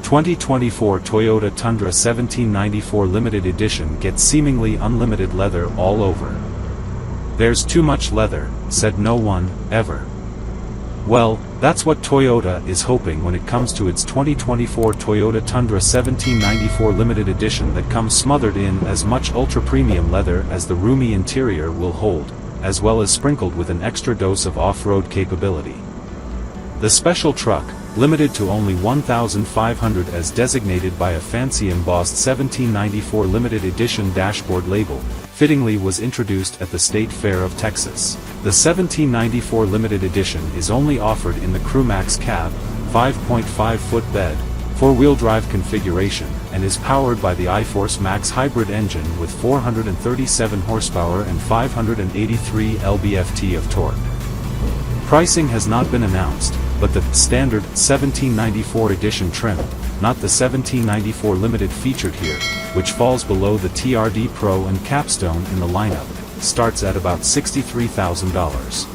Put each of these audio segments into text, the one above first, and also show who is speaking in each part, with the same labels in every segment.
Speaker 1: 2024 Toyota Tundra 1794 Limited Edition gets seemingly unlimited leather all over. "There's too much leather," said no one, ever. Well, that's what Toyota is hoping when it comes to its 2024 Toyota Tundra 1794 Limited Edition that comes smothered in as much ultra-premium leather as the roomy interior will hold, as well as sprinkled with an extra dose of off-road capability. The special truck, limited to only 1,500 as designated by a fancy embossed 1794 Limited Edition dashboard label, fittingly was introduced at the State Fair of Texas. The 1794 Limited Edition is only offered in the CrewMax cab, 5.5-foot bed, 4-wheel drive configuration, and is powered by the iForce Max hybrid engine with 437 horsepower and 583 lb-ft of torque. Pricing has not been announced, but the standard 1794 edition trim, not the 1794 Limited featured here, which falls below the TRD Pro and Capstone in the lineup, starts at about $63,000.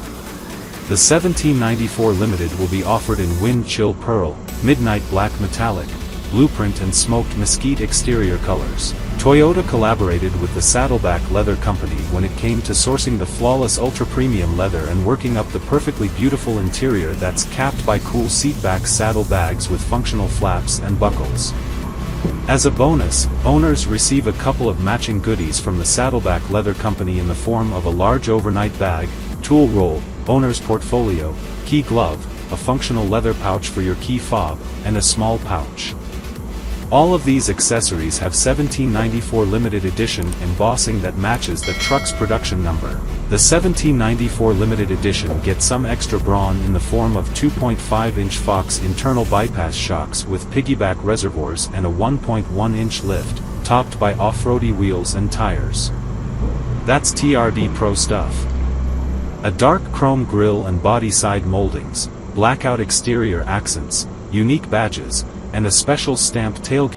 Speaker 1: The 1794 Limited will be offered in wind chill pearl, midnight black metallic, blueprint and smoked mesquite exterior colors. Toyota collaborated with the Saddleback Leather Company when it came to sourcing the flawless ultra-premium leather and working up the perfectly beautiful interior that's capped by cool seatback saddle bags with functional flaps and buckles. As a bonus, owners receive a couple of matching goodies from the Saddleback Leather Company in the form of a large overnight bag, tool roll, owner's portfolio, key glove, a functional leather pouch for your key fob, and a small pouch. All of these accessories have 1794 Limited Edition embossing that matches the truck's production number. The 1794 Limited Edition gets some extra brawn in the form of 2.5-inch Fox internal bypass shocks with piggyback reservoirs and a 1.1-inch lift, topped by off-roady wheels and tires. That's TRD Pro stuff. A dark chrome grille and body side moldings, blackout exterior accents, unique badges, and a special stamped tailgate